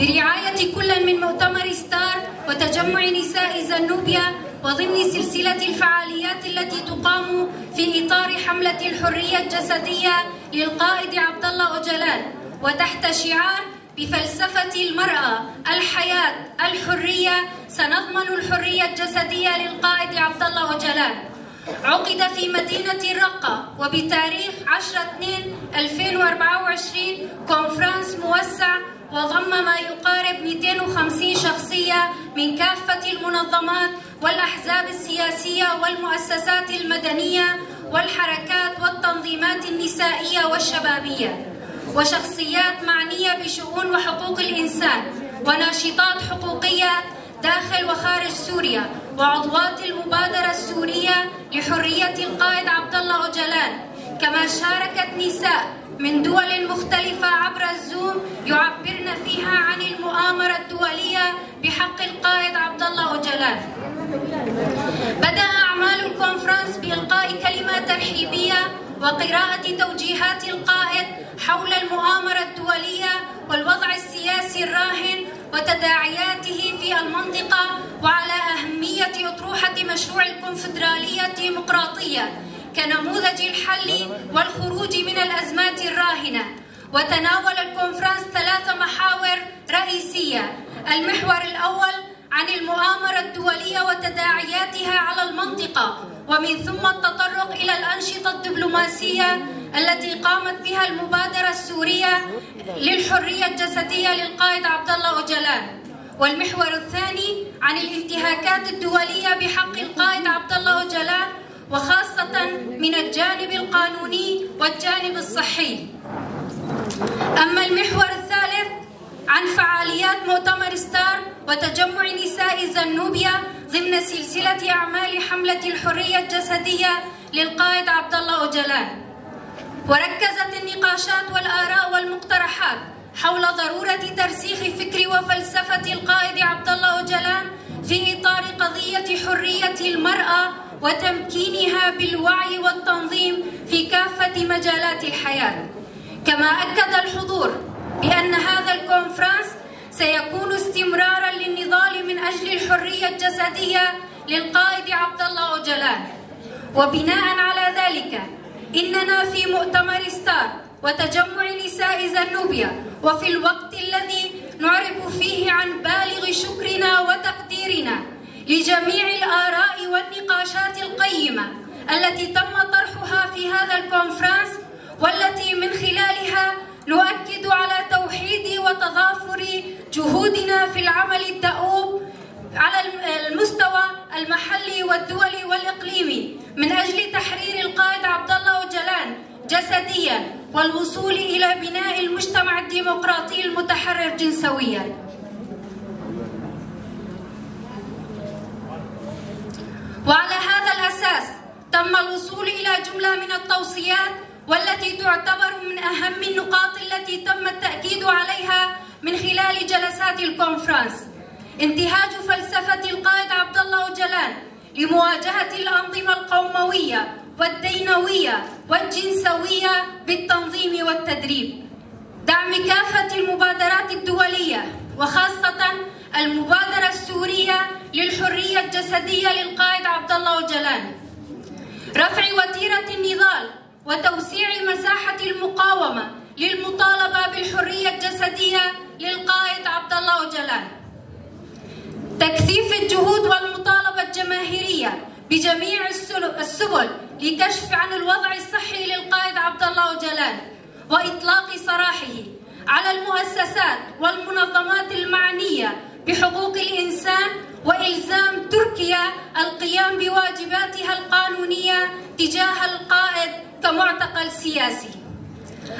برعاية كل من مؤتمر ستار وتجمع نساء زنوبيا، وضمن سلسلة الفعاليات التي تقام في إطار حملة الحرية الجسدية للقائد عبد الله أوجلان، وتحت شعار بفلسفة المرأة، الحياة، الحرية، سنضمن الحرية الجسدية للقائد عبد الله أوجلان. عقد في مدينة الرقة وبتاريخ 10/2/2024 كونفرنس موسع وضم ما يقارب 250 شخصية من كافة المنظمات والأحزاب السياسية والمؤسسات المدنية والحركات والتنظيمات النسائية والشبابية، وشخصيات معنية بشؤون وحقوق الإنسان وناشطات حقوقية داخل وخارج سوريا، وعضوات المبادرة السورية لحرية القائد عبد الله أوجلان. كما شاركت نساء من دول مختلفة عبر الزوم يعبرن فيها عن المؤامرة الدولية بحق القائد عبد الله أوجلان. بدأ أعمال الكونفرنس بإلقاء كلمة ترحيبية وقراءة توجيهات القائد حول المؤامرة الدولية والوضع السياسي الراهن وتداعياته في المنطقة، وعلى أهمية أطروحة مشروع الكونفدرالية الديمقراطية كنموذج الحل والخروج من الأزمات الراهنة. وتناول الكونفرنس 3 محاور رئيسية: المحور الأول عن المؤامرة الدولية وتداعياتها على المنطقة، ومن ثم التطرق إلى الأنشطة الدبلوماسية التي قامت بها المبادرة السورية للحرية الجسدية للقائد عبد الله أوجلان. والمحور الثاني عن الانتهاكات الدولية بحق القائد عبد الله أوجلان، وخاصة من الجانب القانوني والجانب الصحي. أما المحور الثالث عن فعاليات مؤتمر ستار وتجمع نساء زنوبيا ضمن سلسلة أعمال حملة الحرية الجسدية للقائد عبد الله أوجلان. وركزت النقاشات والآراء والمقترحات حول ضرورة ترسيخ فكر وفلسفة القائد عبد الله أوجلان في إطار قضية حرية المرأة وتمكينها بالوعي والتنظيم في كافة مجالات الحياة. كما أكد الحضور بأن هذا الكونفرنس سيكون استمرارا للنضال من أجل الحرية الجسدية للقائد عبد الله أوجلان. وبناء على ذلك إننا في مؤتمر ستار وتجمع نساء زنوبيا، وفي الوقت الذي نعرب فيه عن بالغ شكرنا وتقديرنا لجميع الآراء والنقاشات القيمة التي تم طرحها في هذا الكونفرنس، والتي من خلالها نؤكد على توحيد وتضافر جهودنا في العمل الدؤوب على المستوى المحلي والدولي والإقليمي من أجل تحرير القائد عبد الله أوجلان جسديا والوصول إلى بناء المجتمع الديمقراطي المتحرر جنسويا. وعلى هذا الأساس تم الوصول إلى جملة من التوصيات والتي تعتبر من أهم النقاط التي تم التأكيد عليها من خلال جلسات الكونفرنس: انتهاج فلسفة القائد عبد الله أوجلان لمواجهة الأنظمة القوموية والدينوية والجنسوية بالتنظيم والتدريب، دعم كافة المبادرات الدولية وخاصة المبادرة السورية للحرية الجسدية للقائد عبد الله أوجلان، رفع وتيرة النضال وتوسيع مساحة المقاومة للمطالبة بالحرية الجسدية للقائد عبد الله أوجلان، تكثيف الجهود والمطالبة الجماهيرية بجميع السبل لكشف عن الوضع الصحي للقائد عبد الله أوجلان وإطلاق سراحه على المؤسسات والمنظمات المعنية بحقوق الإنسان، وإلزام تركيا القيام بواجباتها القانونية تجاه القائد كمعتقل سياسي،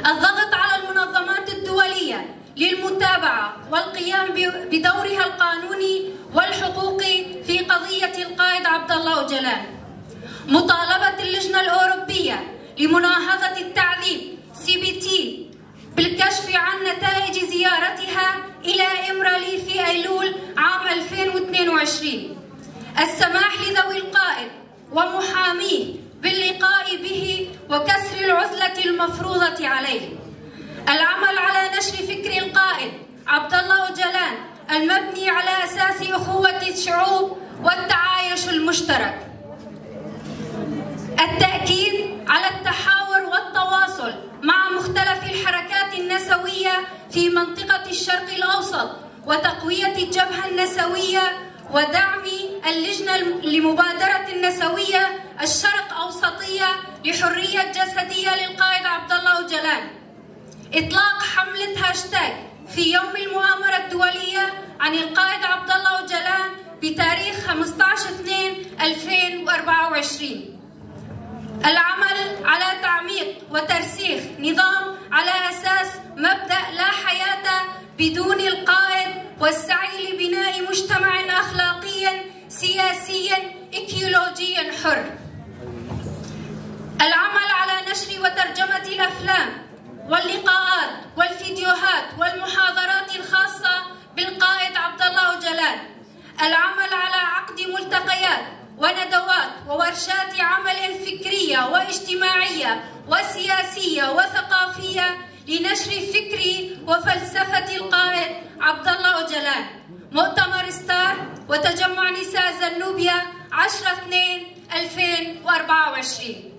الضغط على المنظمات الدولية للمتابعة والقيام بدورها القانوني والحقوقي في قضية القائد عبد الله أوجلان، مطالبة اللجنة الأوروبية لمناهضة التعذيب CPT بالكشف عن نتائج زيارتها إلى إمرالي في أيلول عام 2022، السماح لذوي القائد ومحاميه باللقاء به وكسر العزلة المفروضة عليه، العمل على نشر فكر القائد عبد الله أوجلان المبني على أساس أخوة الشعوب والتعايش المشترك. التأكيد على التحاور والتواصل مع مختلف الحركات النسوية في منطقة الشرق الأوسط، وتقوية الجبهة النسوية ودعم اللجنة لمبادرة النسوية الشرق أوسطية لحرية جسدية للقائد عبد الله أوجلان. إطلاق حملة هاشتاج في يوم المؤامرة الدولية عن القائد عبد الله أوجلان بتاريخ 15/2/2024. العمل على تعميق وترسيخ نظام على أساس مبدأ لا حياة بدون القائد، والسعي لبناء مجتمع أخلاقيا سياسيا إيكولوجيا حر. العمل على نشر وترجمة الأفلام واللقاءات والفيديوهات والمحاضرات الخاصة بالقائد عبد الله أوجلان. العمل على عقد ملتقيات وندوات وورشات عمل فكرية واجتماعية وسياسية وثقافية لنشر فكر وفلسفة القائد عبد الله أوجلان. مؤتمر ستار وتجمع نساء زنوبيا 10/2/2024.